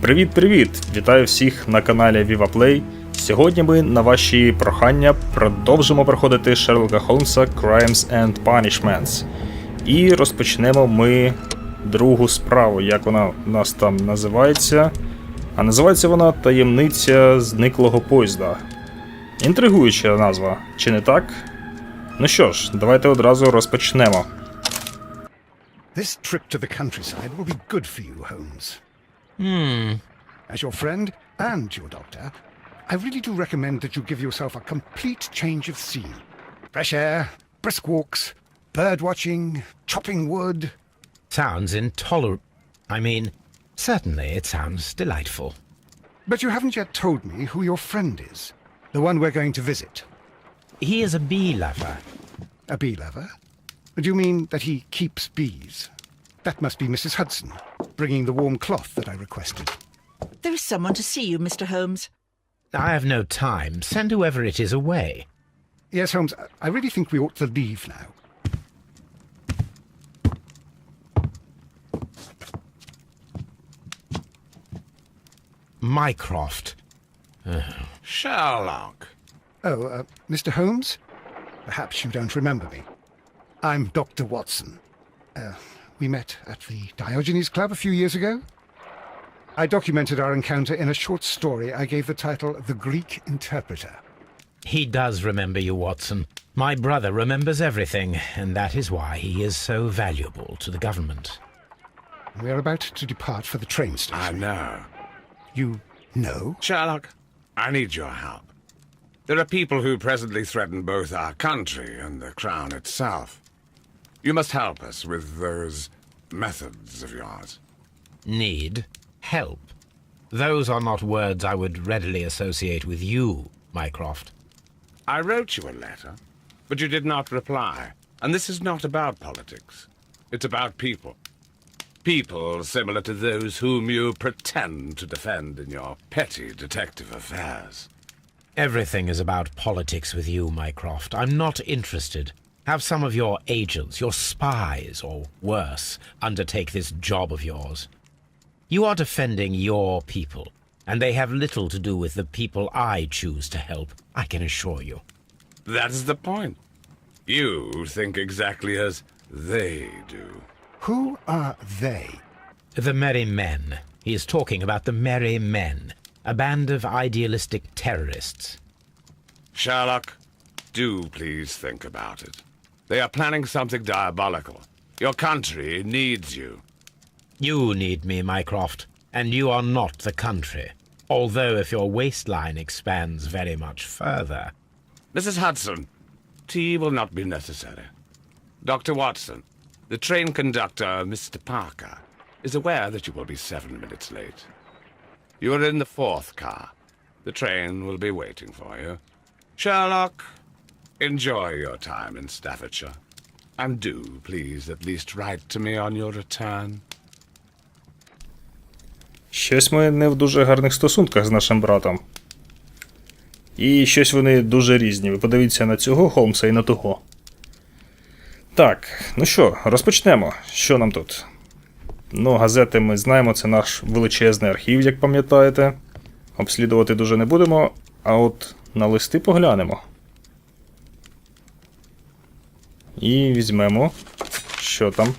Привіт-привіт! Вітаю всіх на каналі Viva. Сьогодні ми на ваші прохання продовжимо проходити Шерлока Холмса Crimes and Punishments. І розпочнемо ми другу справу, як вона у нас там називається. А називається вона Таємниця зниклого поїзда. Інтригуюча назва, чи не так? Ну що ж, давайте одразу розпочнемо. This trip to the countryside will be good for you, Holmes. As your friend and your doctor, I really do recommend that you give yourself a complete change of scene. Fresh air, brisk walks, bird watching, chopping wood. Sounds intolerable. I mean, certainly it sounds delightful. But you haven't yet told me who your friend is, the one we're going to visit. He is a bee lover. A bee lover? Do you mean that he keeps bees? That must be Mrs. Hudson, bringing the warm cloth that I requested. There is someone to see you, Mr. Holmes. I have no time. Send whoever it is away. Yes, Holmes, I really think we ought to leave now. Mycroft. Sherlock. Oh, Mr. Holmes? Perhaps you don't remember me. I'm Dr. Watson. We met at the Diogenes Club a few years ago. I documented our encounter in a short story I gave the title The Greek Interpreter. He does remember you, Watson. My brother remembers everything, and that is why he is so valuable to the government. We're about to depart for the train station. I know. You know? Sherlock, I need your help. There are people who presently threaten both our country and the crown itself. You must help us with those methods of yours. Need? Help? Those are not words I would readily associate with you, Mycroft. I wrote you a letter, but you did not reply. And this is not about politics. It's about people. People similar to those whom you pretend to defend in your petty detective affairs. Everything is about politics with you, Mycroft. I'm not interested. Have some of your agents, your spies, or worse, undertake this job of yours. You are defending your people, and they have little to do with the people I choose to help, I can assure you. That is the point. You think exactly as they do. Who are they? The Merry Men. He is talking about the Merry Men, a band of idealistic terrorists. Sherlock, do please think about it. They are planning something diabolical. Your country needs you. You need me, Mycroft, and you are not the country, although if your waistline expands very much further. Mrs. Hudson, tea will not be necessary. Dr. Watson, the train conductor, Mr. Parker, is aware that you will be 7 minutes late. You are in the 4th car. The train will be waiting for you. Sherlock, enjoy your time in Staffordshire. And do, please, at least write to me on your return. Щось ми не в дуже гарних стосунках з нашим братом. І щось вони дуже різні. Ви подивіться на цього Холмса і на того. Так, ну що, розпочнемо. Що нам тут? Ну, газети ми знаємо, це наш величезний архів, як пам'ятаєте. Обслідувати дуже не будемо, а от на листи поглянемо. І візьмемо. Що там?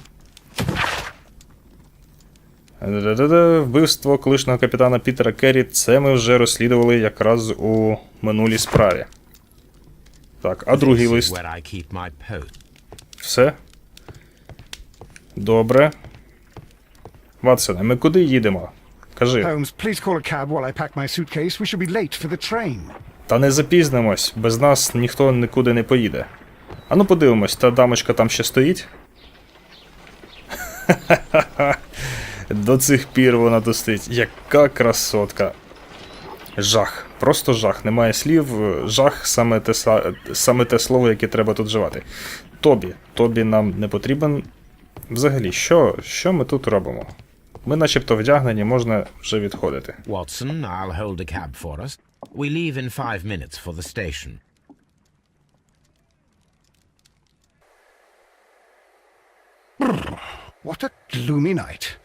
Вбивство колишнього капітана Пітера Керрі. Це ми вже розслідували якраз у минулій справі. Так, а другий лист? Все? Добре. Ватсоне, ми куди їдемо? Кажи. Holmes, please call a cab while I pack my suitcase. We should be late for the train. Та не запізнимось, без нас ніхто нікуди не поїде. А ну подивимось, та дамочка там ще стоїть? До цих пір вона тут стоїть. Яка красотка. Жах. Просто жах. Немає слів. Жах саме те слово, яке треба тут вживати. Тобі нам не потрібен. Взагалі, що ми тут робимо? Ми начебто вдягнені, можна вже відходити. Watson, I'll hold a cab for us. We leave in 5 minutes for the station. What a gloomy night.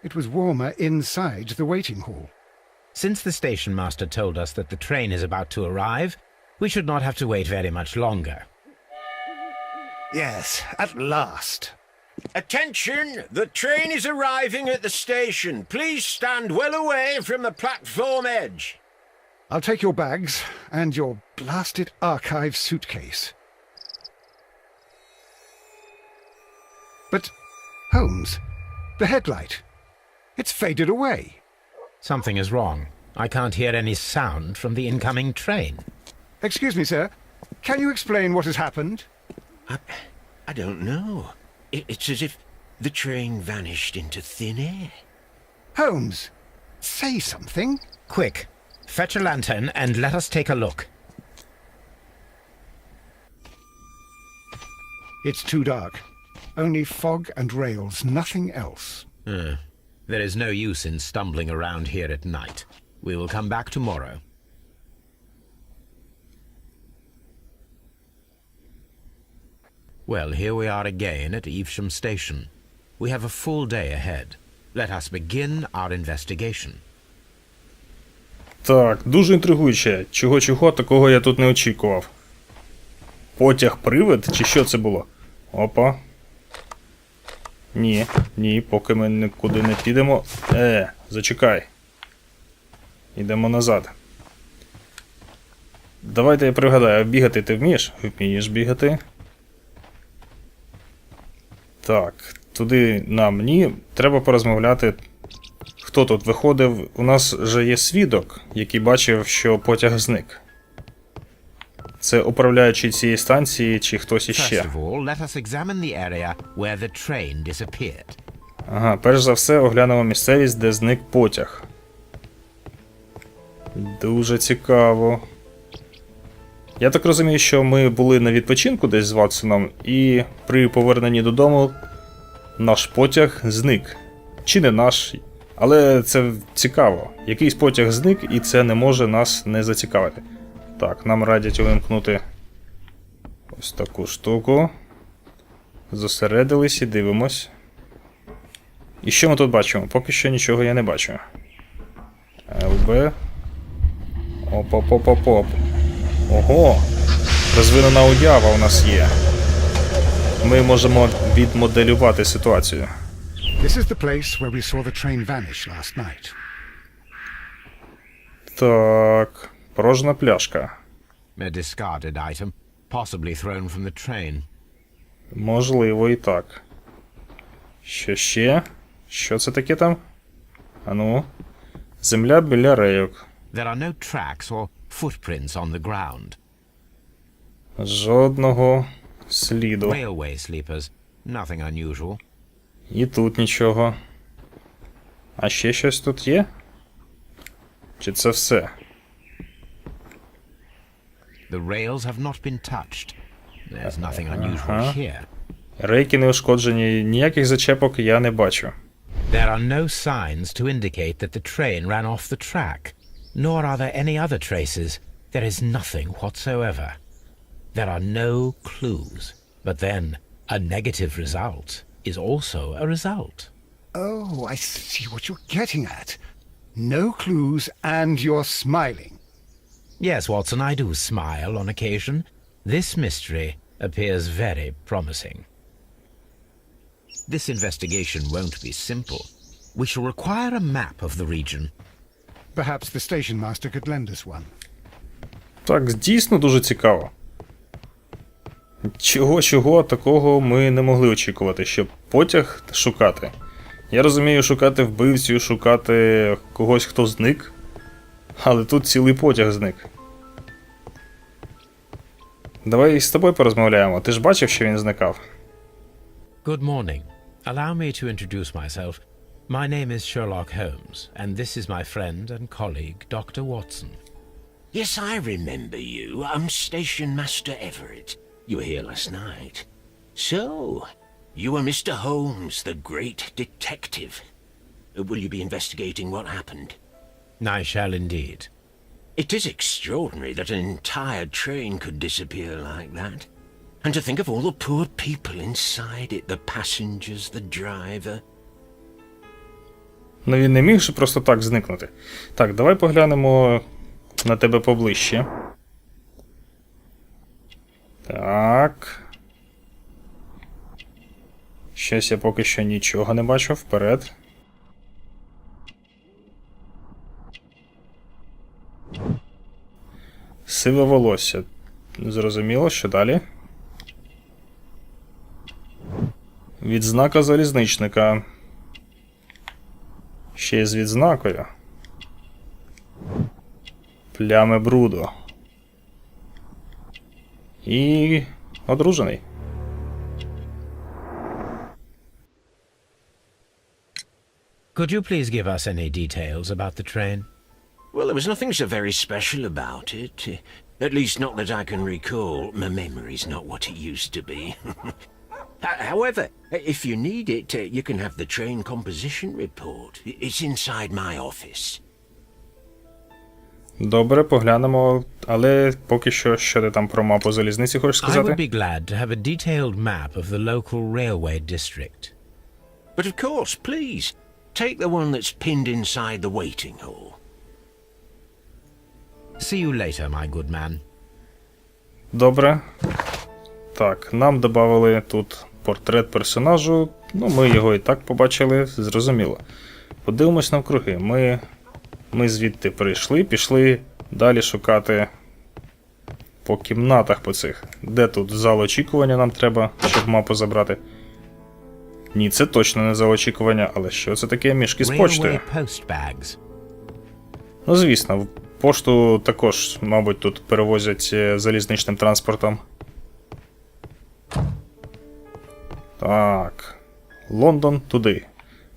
It was warmer inside the waiting hall. Since the station master told us that the train is about to arrive, we should not have to wait very much longer. Yes, at last. Attention! The train is arriving at the station. Please stand well away from the platform edge. I'll take your bags and your blasted archive suitcase. But, Holmes, the headlight. It's faded away. Something is wrong. I can't hear any sound from the incoming train. Excuse me, sir. Can you explain what has happened? I don't know. It's as if the train vanished into thin air. Holmes, say something. Quick, fetch a lantern and let us take a look. It's too dark. Only fog and rails, nothing else. There is no use in stumbling around here at night. We will come back tomorrow. Well, here we are again at Evesham Station. We have a full day ahead. Let us begin our investigation. Так, дуже інтригуюче. Чого-чого, такого я тут не очікував. Потяг-привид? Чи що це було? Опа. Ні, поки ми нікуди не підемо. Зачекай. Йдемо назад. Давайте я пригадаю, бігати ти вмієш? Вмієш бігати. Так, туди нам ні. Треба порозмовляти. Хто тут виходив? У нас же є свідок, який бачив, що потяг зник. Це управляючий цієї станції чи хтось іще? First of all, let us examine the area where the train disappeared. Ага, перш за все оглянемо місцевість, де зник потяг. Дуже цікаво. Я так розумію, що ми були на відпочинку десь з Ватсоном, і при поверненні додому наш потяг зник. Чи не наш, але це цікаво. Якийсь потяг зник, і це не може нас не зацікавити. Так, нам радять увімкнути ось таку штуку. Зосередились і дивимось. І що ми тут бачимо? Поки що нічого я не бачу. ЛБ. Оп-оп-оп-оп-оп. Ого! Розвинена уява у нас є. Ми можемо відмоделювати ситуацію. This is the place where we saw the train vanish last night. Так, порожна пляшка. A discarded item, possibly thrown from the train. Можливо і так. Що ще? Що це таке там? Ану. Земля біля рейок. There are no tracks or footprints on the ground. Жодного сліду. Railway sleepers, nothing unusual. І тут нічого. А ще щось тут є? Чи це все? The rails have not been touched. There's nothing unusual here. Рейки не ушкоджені, ніяких зачепок я не бачу. There are no signs to indicate that the train ran off the track, nor are there any other traces. There is nothing whatsoever. There are no clues. But then, a negative result is also a result. Oh, I see what you're getting at. No clues and you're smiling. Yes, Watson, I do smile on occasion. This mystery appears very promising. This investigation won't be simple. We shall require a map of the region. Perhaps the station master could lend us one. Так, дійсно дуже цікаво. Чого такого ми не могли очікувати, щоб потяг шукати. Я розумію, шукати вбивцю, шукати когось, хто зник. Але тут цілий потяг зник. Давай з тобою порозмовляємо. Ти ж бачив, що він зникав? Good morning. Allow me to introduce myself. My name is Sherlock Holmes, and this is my friend and colleague, Dr. Watson. Yes, I remember you. I'm Station Master Everett. You were here last night. So, you are Mr. Holmes, the great detective. Will you be investigating what happened? I shall indeed. It is extraordinary that an entire train could disappear like that. And to think of all the poor people inside it, the passengers, the driver. Ну він не міг же просто так зникнути. Так, давай поглянемо на тебе поближче. Так. Щось я поки що нічого не бачу. Вперед. Сиве волосся. Зрозуміло, що далі? Відзнака залізничника. Ще й з відзнакою. Плями бруду. І одружений. Could you please give us any details about the train? Well, there was nothing so very special about it. At least not that I can recall. My memory's not what it used to be. However, if you need it, you can have the train composition report. It's inside my office. Добре, поглянемо, але поки що ти там про мапу залізниці хочеш I would сказати? be glad to have a detailed map of the local railway district. But of course, please, take the one that's pinned inside the waiting hall. See you later, my good man. Добре. Так, нам додали тут портрет персонажу. Ну, ми його і так побачили, зрозуміло. Подивимось навкруги. Ми звідти прийшли, пішли далі шукати по кімнатах по цих. Де тут зал очікування нам треба, щоб мапу забрати? Ні, це точно не зал очікування, але що це таке? Мішки з почтою. Railway post bags. Ну, звісно, пошту також, мабуть, тут перевозять залізничним транспортом. Так. Лондон туди.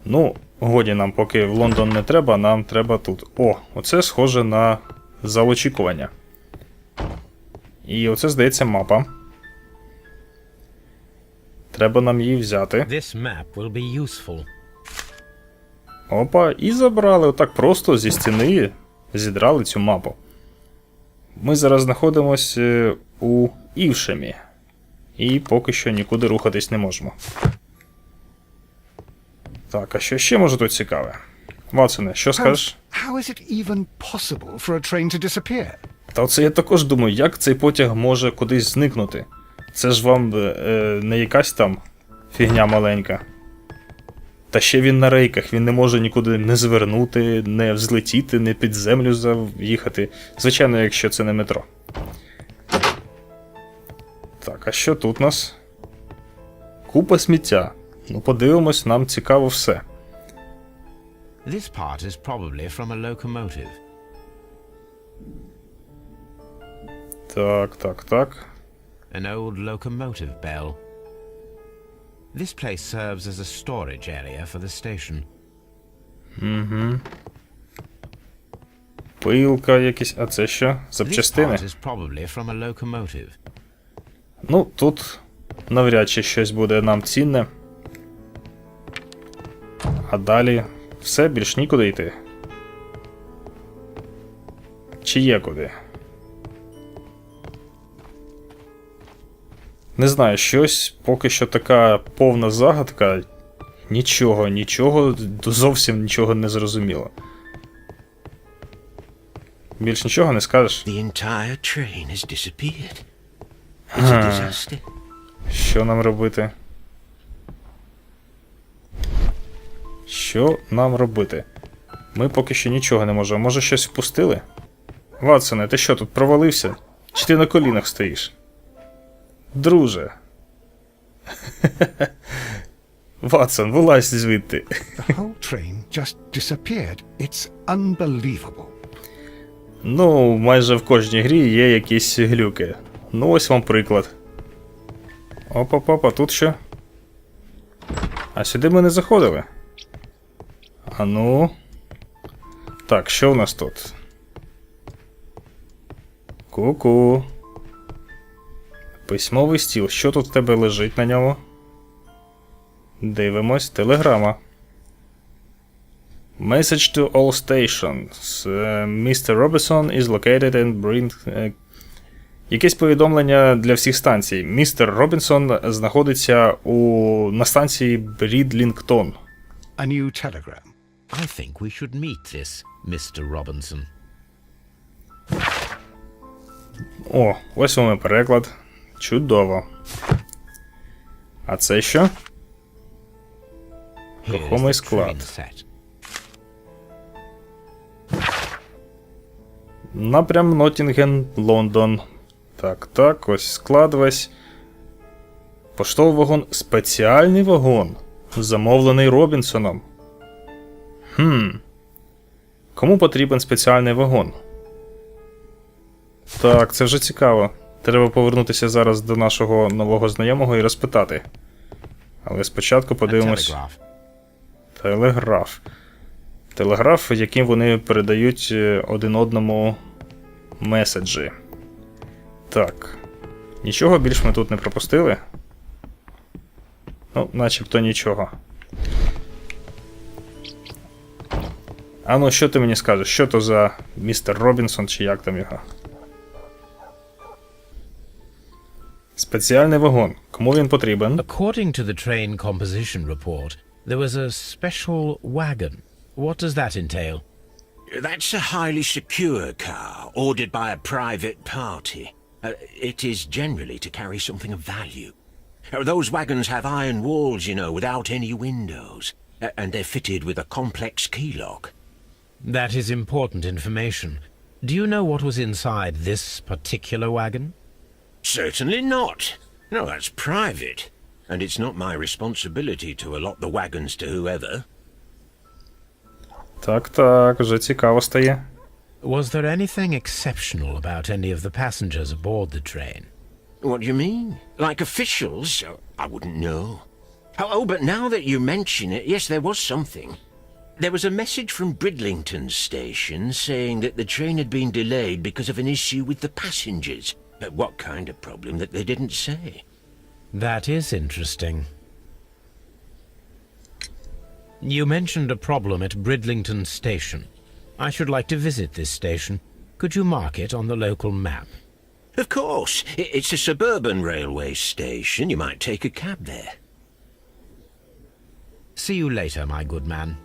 Ну, годі нам, поки в Лондон не треба, нам треба тут. О, оце схоже на зал очікування. І оце, здається, мапа. Треба нам її взяти. This map will be useful. Опа, і забрали отак просто зі стіни, зідрали цю мапу. Ми зараз знаходимося у Івшемі. І поки що нікуди рухатись не можемо. Так, а що ще може тут цікаве? Ватсоне, що скажеш? How is it even possible for a train to disappear? Та оце я також думаю, як цей потяг може кудись зникнути? Це ж вам не якась там фігня маленька. Та ще він на рейках, він не може нікуди не звернути, не взлетіти, не під землю заїхати. Звичайно, якщо це не метро. Так, а що тут у нас? Купа сміття. Ну, подивимось, нам цікаво все. This part is probably from a locomotive. Так. An old locomotive bell. This place serves as a storage area for the station. Пилка якісь, а це що? This Запчастини? part is probably from a locomotive. Ну, тут навряд чи щось буде нам цінне. А далі все, більш нікуди йти. Чи є куди? Не знаю, щось поки що така повна загадка. Нічого, зовсім нічого не зрозуміло. Більш нічого не скажеш? The entire train has disappeared. It's a disaster. Що нам робити? Що нам робити? Ми поки що нічого не можемо. Може щось впустили? Ватсоне, ти що, тут провалився? Чи ти на колінах стоїш? Друже. Ватсон, вилазь звідти. The whole train just disappeared. It's unbelievable. Ну, майже в кожній грі є якісь глюки. Ну, ось вам приклад. Опа, тут що? А сюди ми не заходили. А ну. Так, що в нас тут? Ку-ку. Письмовий стіл. Що тут в тебе лежить на ньому? Дивимось. Телеграма. Message to all stations. Mr. Robinson is located and bring... Якесь повідомлення для всіх станцій. Містер Робінсон знаходиться на станції Брідлінгтон. A new telegram. I think we should meet this Mr. Robinson. О, ось вам і переклад. Чудово. А це що? Рухомий склад. Напрям Ноттінген, Лондон. Так, ось склад весь. Поштовий вагон. Спеціальний вагон. Замовлений Робінсоном. Кому потрібен спеціальний вагон? Так, це вже цікаво. Треба повернутися зараз до нашого нового знайомого і розпитати. Але спочатку подивимось... Телеграф. Телеграф, яким вони передають один одному меседжі. Так. Нічого більш ми тут не пропустили? Ну, начебто нічого. А ну, що ти мені скажеш? Що то за містер Робінсон, чи як там його? Спеціальний вагон. Кому він потрібен? According to the train composition report, there was a special wagon. What does that entail? That's a highly secure car, ordered by a private party. It is generally to carry something of value. Those wagons have iron walls, you know, without any windows. And they're fitted with a complex key lock. That is important information. Do you know what was inside this particular wagon? Certainly not. No, that's private. And it's not my responsibility to allot the wagons to whoever. Так, вже цікаво стає. Was there anything exceptional about any of the passengers aboard the train? What do you mean? Like officials? I wouldn't know. Oh, but now that you mention it, yes, there was something. There was a message from Bridlington station saying that the train had been delayed because of an issue with the passengers. What kind of problem that they didn't say? That is interesting. You mentioned a problem at Bridlington station. I should like to visit this station. Could you mark it on the local map? Of course. It's a suburban railway station. You might take a cab there. See you later, my good man.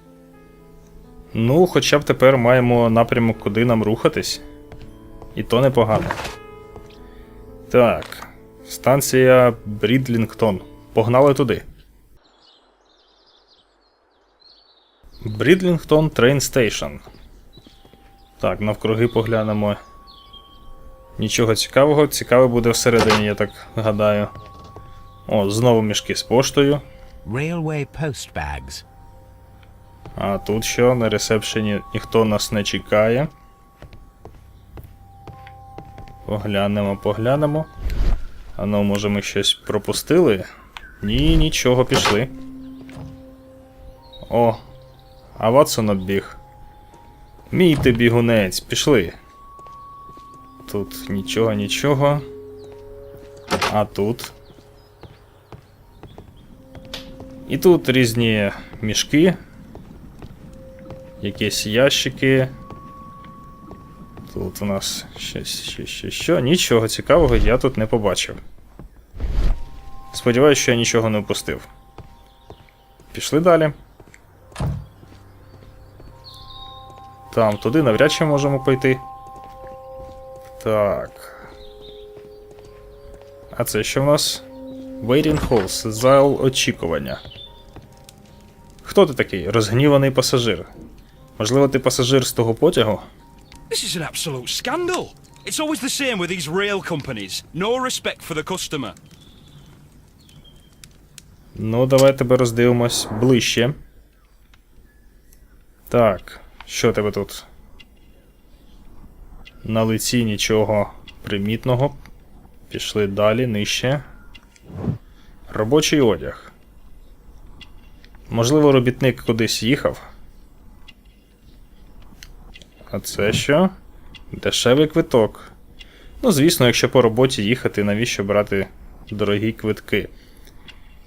Ну, хоча б тепер маємо напрямок, куди нам рухатись. І то непогано. Так. Станція Брідлінгтон. Погнали туди. Брідлінгтон Train Station. Так, навкруги поглянемо. Нічого цікавого. Цікаве буде всередині, я так гадаю. О, знову мішки з поштою. Railway post bags. А тут що? На ресепшені ніхто нас не чекає. Поглянемо. А ну, може ми щось пропустили? Ні, нічого, пішли. О, а Ватсон оббіг. Мій ти бігунець, пішли. Тут нічого. А тут. І тут різні мішки. Якісь ящики. Тут у нас що. Нічого цікавого я тут не побачив. Сподіваюсь, що я нічого не впустив. Пішли далі. Там, туди навряд чи можемо пойти. Так. А це що в нас? Waiting halls, зал очікування. Хто ти такий? Розгніваний пасажир. Можливо, ти пасажир з того потягу? This is an absolute scandal. It's always the same with these rail companies. No respect for the customer. Ну, давай тебе роздивимось ближче. Так, що тебе тут? На лиці нічого примітного. Пішли далі, нижче. Робочий одяг. Можливо, робітник кудись їхав. А це що? Дешевий квиток. Ну, звісно, якщо по роботі їхати, навіщо брати дорогі квитки?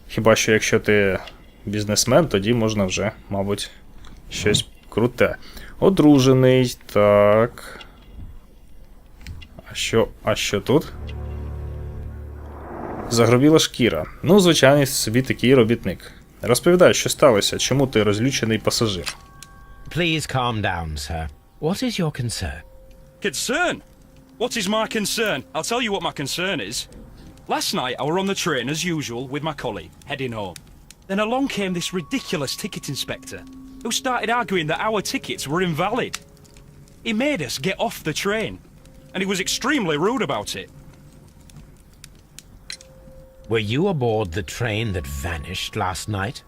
Хіба що якщо ти бізнесмен, тоді можна вже, мабуть, щось круте. Одружений, так. А що тут? Загробіла шкіра. Ну, звичайний собі такий робітник. Розповідай, що сталося, чому ти розлючений пасажир? Please calm down, sir. What is your concern? Concern? What is my concern? I'll tell you what my concern is. Last night I were on the train as usual with my colleague, heading home. Then along came this ridiculous ticket inspector, who started arguing that our tickets were invalid. He made us get off the train, and he was extremely rude about it. Were you aboard the train that vanished last night?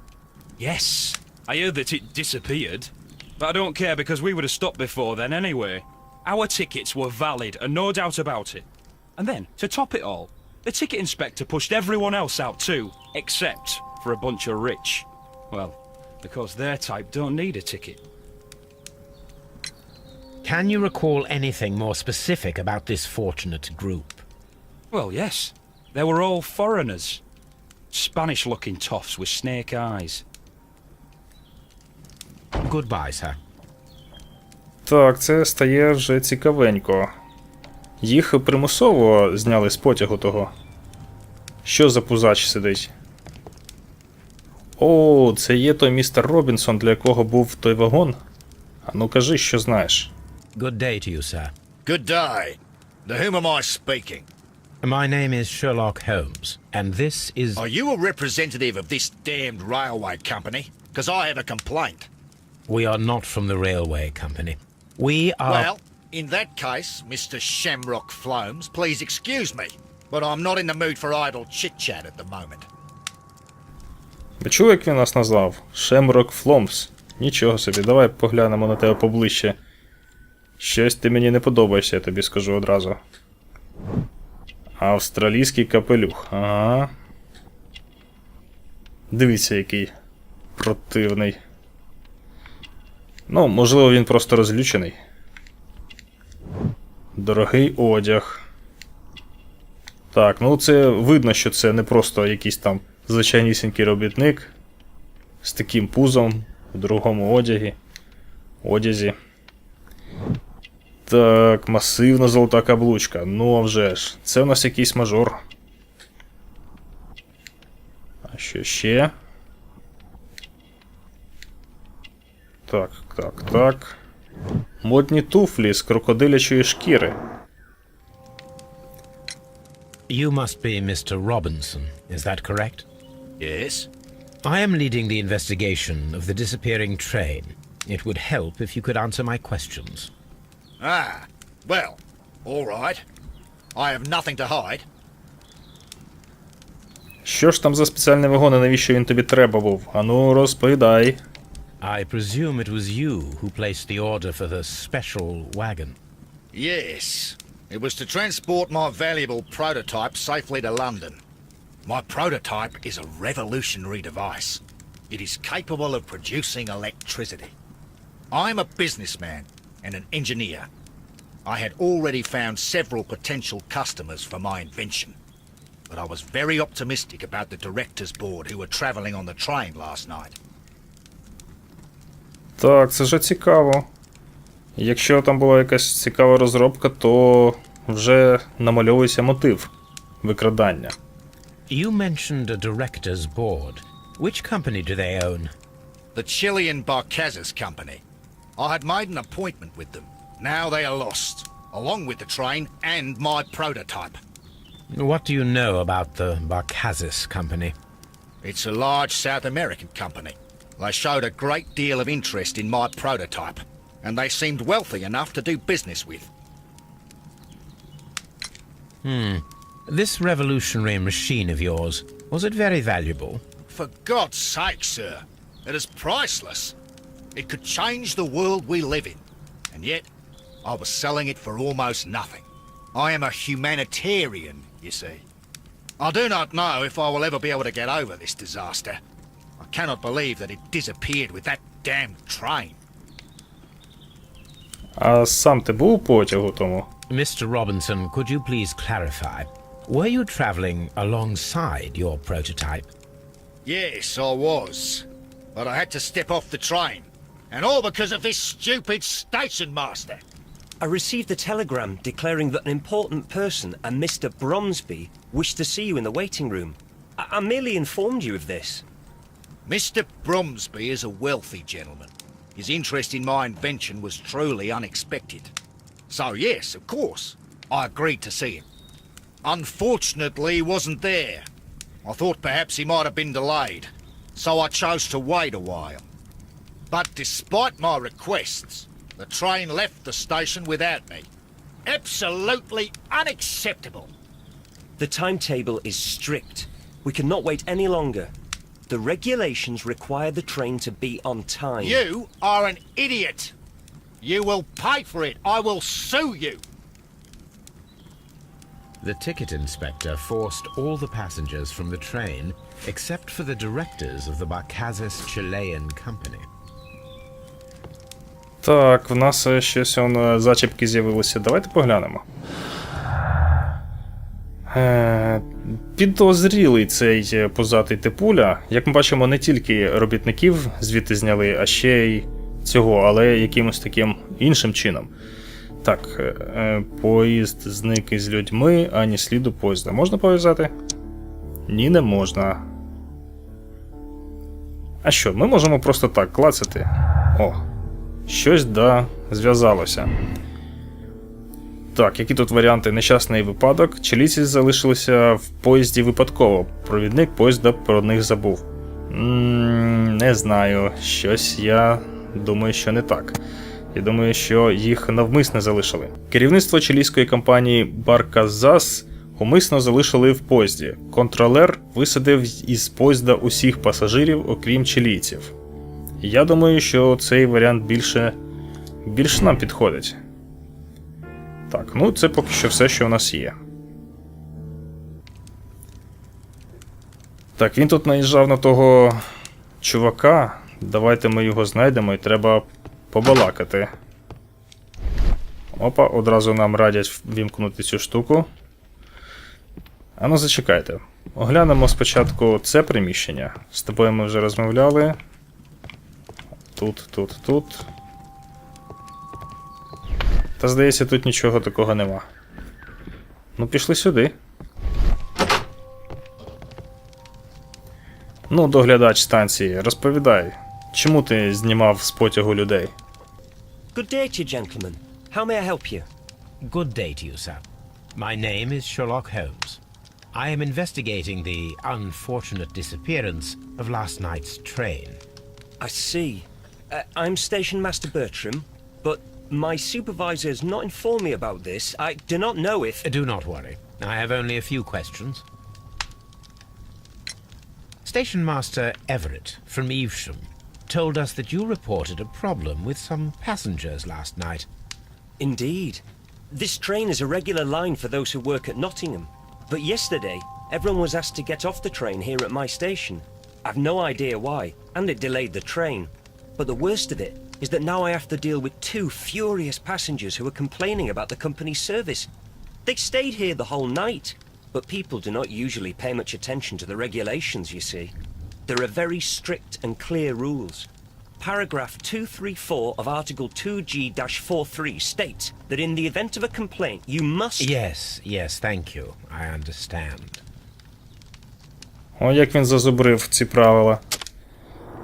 Yes, I heard that it disappeared. But I don't care because we would have stopped before then anyway. Our tickets were valid and no doubt about it. And then, to top it all, the ticket inspector pushed everyone else out too, except for a bunch of rich. Well, because their type don't need a ticket. Can you recall anything more specific about this fortunate group? Well, yes. They were all foreigners. Spanish-looking toffs with snake eyes. Goodbye, sir. Так, це стає вже цікавенько. Їх примусово зняли з потягу того. Що за пузач сидить? О, це є той містер Робінсон, для якого був той вагон? А ну кажи, що знаєш. Good day to you, sir. Good day. To whom am I speaking? My name is Sherlock Holmes, and this is... Are you a representative of this damned railway company? Because I have a complaint. We are not from the railway company. We are... Well, in that case, Mr. Shamrock Flomes, please excuse me, but I'm not in the mood for idle chit-chat at the moment. Ви чули, як він нас назвав? Sherlock Holmes. Нічого собі, давай поглянемо на тебе поближче. Щось ти мені не подобаєшся, я тобі скажу одразу. Австралійський капелюх. Ага. Дивіться, який противний. Ну, можливо, він просто розлючений. Дорогий одяг. Так, ну це видно, що це не просто якийсь там звичайнісінький робітник з таким пузом в другому одязі. Так, масивна золота каблучка. Ну, а вже ж. Це у нас якийсь мажор. А що ще? Так. Модні туфлі з крокодилячої шкіри. You must be Mr. Robinson, is that correct? Yes? I am leading the investigation of the disappearing train. It would help if you could answer my questions. Ah, well, all right. I have nothing to hide. Що ж там за спеціальний вагон і навіщо він тобі треба був? Ану, розповідай. I presume it was you who placed the order for the special wagon. Yes. It was to transport my valuable prototype safely to London. My prototype is a revolutionary device. It is capable of producing electricity. I'm a businessman and an engineer. I had already found several potential customers for my invention, but I was very optimistic about the directors board who were traveling on the train last night. Так, це ж цікаво. Якщо там була якась цікава розробка, то вже намальовується мотив викрадання. You mentioned a director's board. Which company do they own? The Chilean Barcazas Company. I had made an appointment with them. Now they are lost, along with the train and my prototype. What do you know about the Barcazas Company? It's a large South American company. They showed a great deal of interest in my prototype, and they seemed wealthy enough to do business with. This revolutionary machine of yours, was it very valuable? For God's sake, sir, it is priceless. It could change the world we live in, and yet I was selling it for almost nothing. I am a humanitarian, you see. I do not know if I will ever be able to get over this disaster. I cannot believe that it disappeared with that damned train. А сам ти був у потягу тому? Mr. Robinson, could you please clarify? Were you traveling alongside your prototype? Yes, I was. But I had to step off the train. And all because of this stupid station master. I received a telegram declaring that an important person, a Mr. Bromsby, wished to see you in the waiting room. I merely informed you of this. Mr. Bromsby is a wealthy gentleman. His interest in my invention was truly unexpected. So yes, of course, I agreed to see him. Unfortunately, he wasn't there. I thought perhaps he might have been delayed, so I chose to wait a while. But despite my requests, the train left the station without me. Absolutely unacceptable. The timetable is strict. We cannot wait any longer. The regulations require the train to be on time. You are an idiot. You will pay for it. I will sue you. The ticket inspector forced all the passengers from the train except for the directors of the Barcazes Chilean Company. Так, в нас щось зачіпки з'явилися. Давайте поглянемо. Підозрілий цей позатий типуля. Як ми бачимо, не тільки робітників звідти зняли, а ще й цього, але якимось таким іншим чином. Так, поїзд зник із людьми, ані сліду поїзда. Можна пов'язати? Ні, не можна. А що, ми можемо просто так клацати. О, щось, да, зв'язалося. Так, які тут варіанти? Нещасний випадок. Чилійці залишилися в поїзді випадково. Провідник поїзда про них забув. Не знаю. Щось я думаю, що не так. Я думаю, що їх навмисно залишили. Керівництво чилійської компанії Барказас умисно залишили в поїзді. Контролер висадив із поїзда усіх пасажирів, окрім чилійців. Я думаю, що цей варіант більше нам підходить. Так, ну це поки що все, що у нас є. Так, він тут наїжджав на того чувака. Давайте ми його знайдемо і треба побалакати. Опа, одразу нам радять вімкнути цю штуку. А ну зачекайте. Оглянемо спочатку це приміщення. З тобою ми вже розмовляли. Тут. Та здається, тут нічого такого нема. Ну, пішли сюди. Ну, доглядач станції, розповідай. Чому ти знімав з потягу людей? Good day to you, gentlemen. How may I help you? Good day to you, sir. My name is Sherlock Holmes. I am investigating the unfortunate disappearance of last night's train. I see. I'm Station Master Bertram, but my supervisor has not informed me about this. I do not know if... Do not worry. I have only a few questions. Station Master Everett from Evesham told us that you reported a problem with some passengers last night. Indeed. This train is a regular line for those who work at Nottingham. But yesterday, everyone was asked to get off the train here at my station. I've no idea why, and it delayed the train. But the worst of it is that now I have to deal with two furious passengers who are complaining about the company's service. They stayed here the whole night, but people do not usually pay much attention to the regulations, you see. There are very strict and clear rules. Paragraph 234 of Article 2G-43 states that in the event of a complaint, you must... Yes, thank you. I understand. О, як він зазубрив ці правила.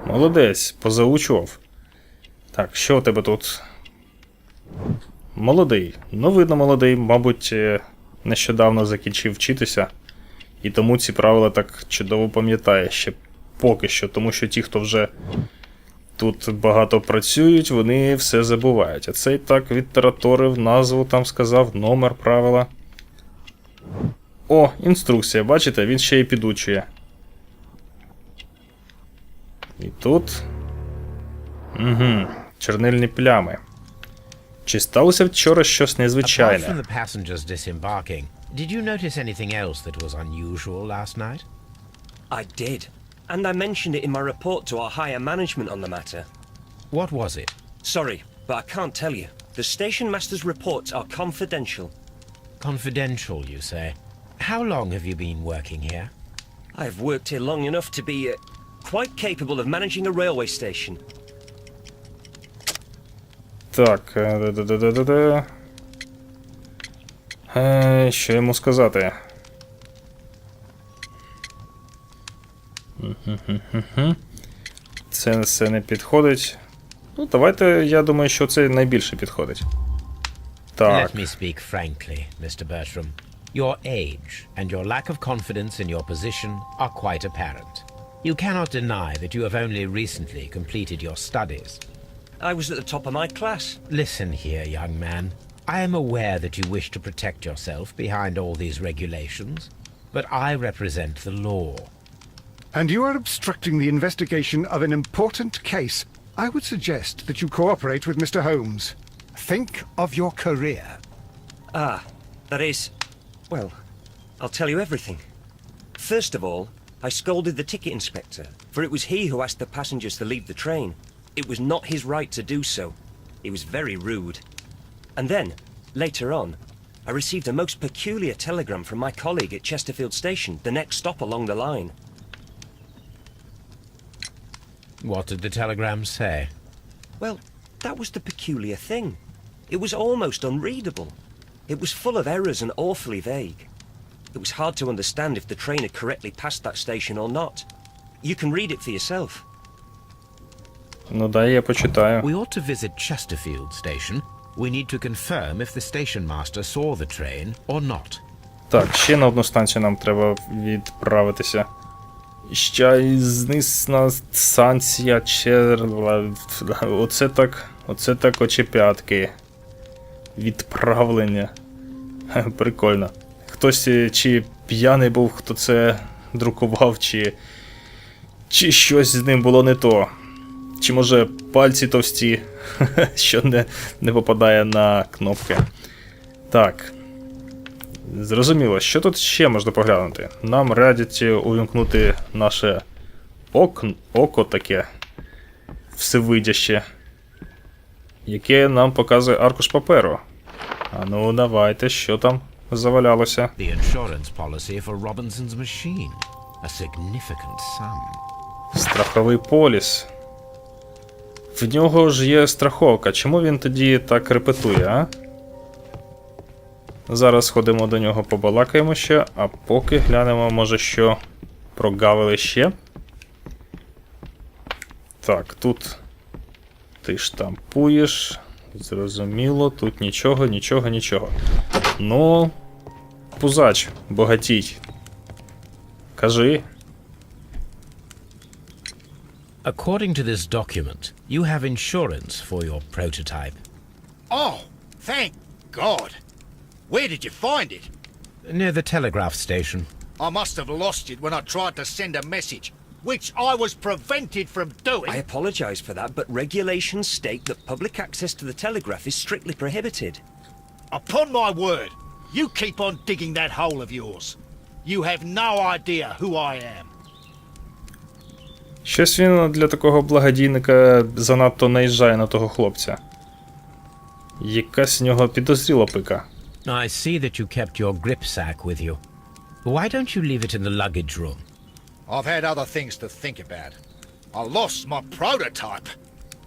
Молодець, позаучував. Так, що у тебе тут? Молодий. Ну, видно, молодий, мабуть, нещодавно закінчив вчитися. І тому ці правила так чудово пам'ятає ще поки що. Тому що ті, хто вже тут багато працюють, вони все забувають. А цей так відтараторив назву, там сказав, номер правила. О, інструкція, бачите, він ще й підучує. І тут... Угу, чорнильні плями. Чи сталося вчора щось незвичайне? Apart from the passengers disembarking, did you notice anything else that was unusual last night? I did. And I mentioned it in my report to our higher management on the matter. What was it? Sorry, but I can't tell you. The station master's reports are confidential. Confidential, you say? How long have you been working here? I've worked here long enough to be quite capable of managing a railway station. Так, що йому сказати? Це все не підходить. Ну, давайте, я думаю, що це найбільше підходить. Так. Let me speak frankly, Mr. Bertram. Your age and your lack of confidence in your position are quite apparent. You cannot deny that you have only recently completed your studies. I was at the top of my class. Listen here, young man. I am aware that you wish to protect yourself behind all these regulations, but I represent the law. And you are obstructing the investigation of an important case. I would suggest that you cooperate with Mr. Holmes. Think of your career. Ah, that is... well, I'll tell you everything. First of all, I scolded the ticket inspector, for it was he who asked the passengers to leave the train. It was not his right to do so. He was very rude. And then, later on, I received a most peculiar telegram from my colleague at Chesterfield Station, the next stop along the line. What did the telegram say? Well, that was the peculiar thing. It was almost unreadable. It was full of errors and awfully vague. It was hard to understand if the train had correctly passed that station or not. You can read it for yourself. Ну дай я почитаю. We ought to visit Chesterfield Station. We need to confirm if the station master saw the train or not. Так, ще на одну станцію нам треба відправитися. Ще знисна станція черла. Оце так очепятки. Відправлення. Прикольно. Хтось чи п'яний був, хто це друкував, чи щось з ним було не то. Чи може пальці товсті, що не попадає на кнопки. Так. Зрозуміло, що тут ще можна поглянути? Нам радять увімкнути наше око таке всевидяще, яке нам показує аркуш паперу. А ну давайте, що там завалялося? The insurance policy for Robinson's machine. A significant sum. Страховий поліс. В нього ж є страховка. Чому він тоді так репетує, а? Зараз ходимо до нього, побалакаємо ще, а поки глянемо, може, що прогавили ще. Так, тут ти штампуєш. Зрозуміло, тут нічого. Ну, пузач, богатій. Кажи. According to this document, you have insurance for your prototype. Oh, thank God. Where did you find it? Near the telegraph station. I must have lost it when I tried to send a message, which I was prevented from doing. I apologize for that, but regulations state that public access to the telegraph is strictly prohibited. Upon my word, you keep on digging that hole of yours. You have no idea who I am. Щось він для такого благодійника занадто наїжджає на того хлопця. Якась в нього підозріла пика. I see that you kept your gripsack with you. Why don't you leave it in the luggage room? I've had other things to think about. I lost my prototype,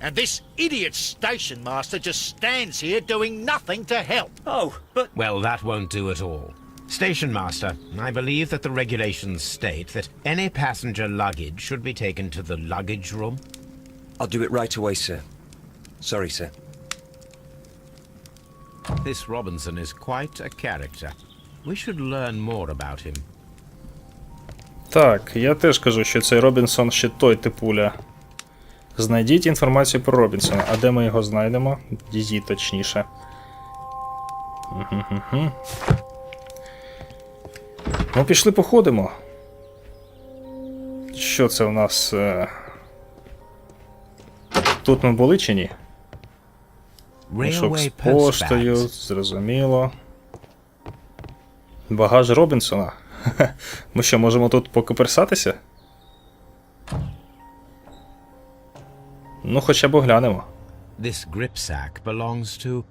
and this idiot station master just stands here doing nothing to help. Oh, but... Well, that won't do at all. Station master, I believe that the regulations state that any passenger luggage should be taken to the luggage room. I'll do it right away, sir. Sorry, sir. This Robinson is quite a character. We should learn more about him. Так, я теж кажу, що цей Робінсон ще той типуля. Знайдіть інформацію про Робінсона. А де ми його знайдемо? Її точніше. Ну, пішли походимо. Що це у нас? Тут ми були чи ні? Мішок з поштою, зрозуміло. Багаж Робінсона. Ми що, можемо тут покоперсатися? Ну, хоча б оглянемо. This gripsack belongs to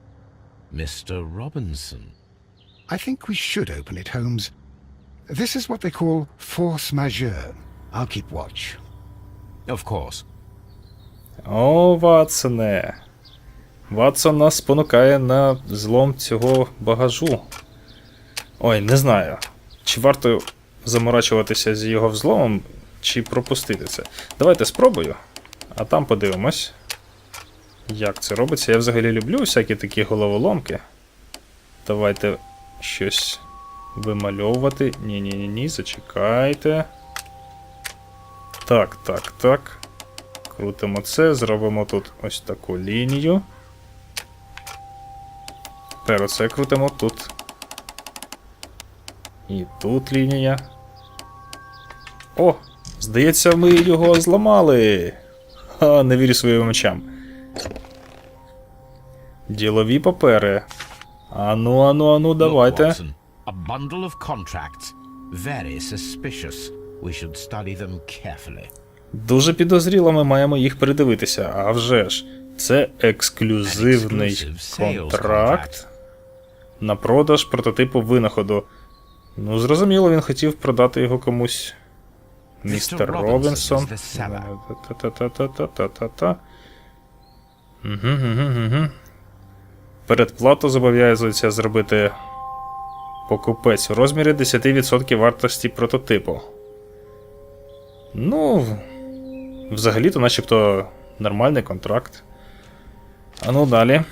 Mr. Robinson. I think we should open it, Holmes. This is what they call force majeure. I'll keep watch. Of course. О, Ватсоне. Ватсон нас спонукає на злом цього багажу. Ой, не знаю. Чи варто заморачуватися з його взломом, чи пропустити це. Давайте спробую, а там подивимось. Як це робиться? Я взагалі люблю всякі такі головоломки. Давайте щось вимальовувати. Ні, зачекайте. Так. Крутимо це, зробимо тут ось таку лінію. Тепер оце крутимо тут. І тут лінія. О! Здається, ми його зламали. Ха, не вірю своїм очам. Ділові папери. Ану, давайте. Look, Watson, a bundle of contracts. Very suspicious. We should study them carefully. Дуже підозріло, ми маємо їх передивитися. А вже ж, це ексклюзивний контракт на продаж прототипу винаходу. Ну, зрозуміло, він хотів продати його комусь. Містер Робінсон. Передплату зобов'язується зробити покупець у розмірі 10% вартості прототипу. Ну, взагалі-то начебто нормальний контракт. А ну далі.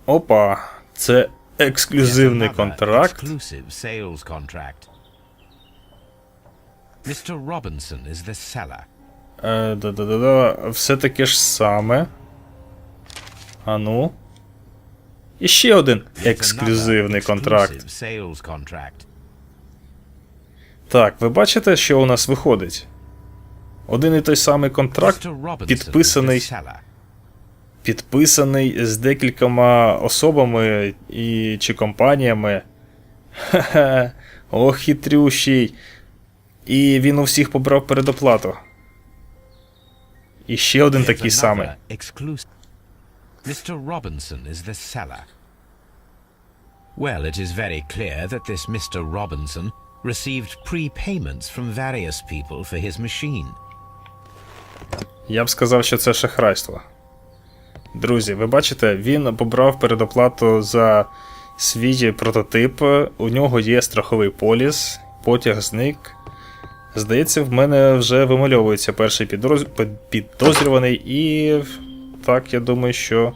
Опа, це ексклюзивний контракт. Mr. Robinson is the seller. Все таке ж саме. А ну. І ще один ексклюзивний контракт. Так, ви бачите, що у нас виходить? Один і той самий контракт підписаний з декількома особами чи компаніями. Ха-ха, ох, хитрющий. І він у всіх побрав передоплату. І ще один такий самий. Mr. Robinson is the seller. Well, it is very clear that this Mr. Robinson received prepayments from various people for his machine. Я б сказав, що це шахрайство. Друзі, ви бачите, він побрав передоплату за свій прототип, у нього є страховий поліс, потяг зник. Здається, в мене вже вимальовується перший підозрюваний, і так, я думаю, що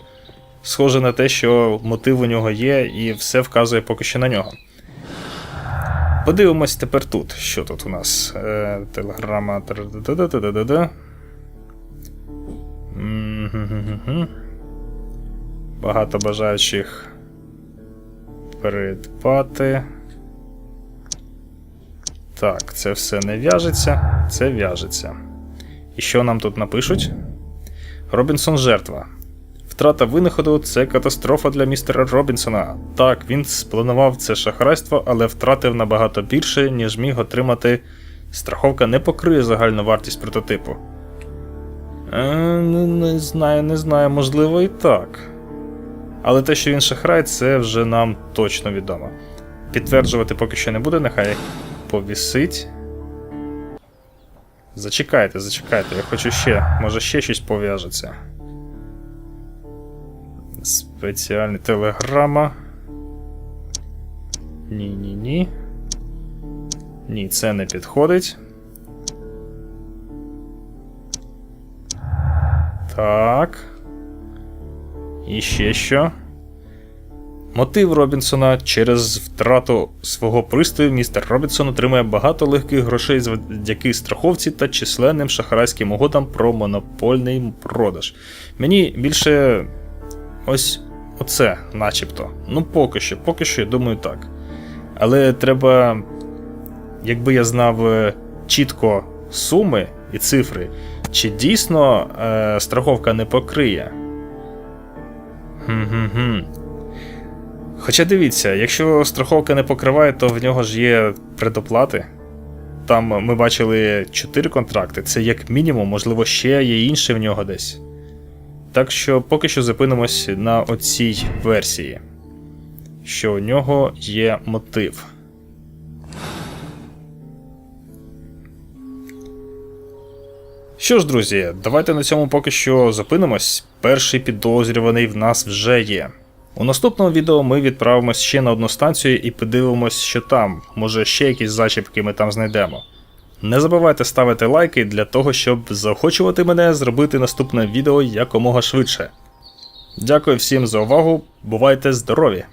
схоже на те, що мотив у нього є, і все вказує поки що на нього. Подивимось тепер тут. Що тут у нас? Телеграма. Багато бажаючих придбати. Так, це все не в'яжеться, це в'яжеться. І що нам тут напишуть? Робінсон жертва. Втрата винаходу – це катастрофа для містера Робінсона. Так, він спланував це шахрайство, але втратив набагато більше, ніж міг отримати. Страховка не покриє загальну вартість прототипу. Не знаю, можливо і так. Але те, що він шахрай, це вже нам точно відомо. Підтверджувати поки що не буде, нехай повісить. Зачекайте, я хочу ще, може ще щось пов'яжеться. Спеціальний телеграма. Ні. Ні, це не підходить. Так. І ще що? Мотив Робінсона. Через втрату свого пристрою містер Робінсон отримує багато легких грошей завдяки страховці та численним шахрайським угодам про монопольний продаж. Мені більше ось оце начебто. Ну поки що я думаю так. Але треба, якби я знав чітко суми і цифри, чи дійсно страховка не покриє. Хоча дивіться, якщо страховка не покриває, то в нього ж є предоплати. Там ми бачили 4 контракти, це як мінімум, можливо ще є інші в нього десь. Так що поки що зупинимось на оцій версії, що у нього є мотив. Що ж, друзі, давайте на цьому поки що зупинимось. Перший підозрюваний в нас вже є. У наступному відео ми відправимось ще на одну станцію і подивимось, що там. Може ще якісь зачіпки ми там знайдемо. Не забувайте ставити лайки для того, щоб заохочувати мене зробити наступне відео якомога швидше. Дякую всім за увагу, бувайте здорові!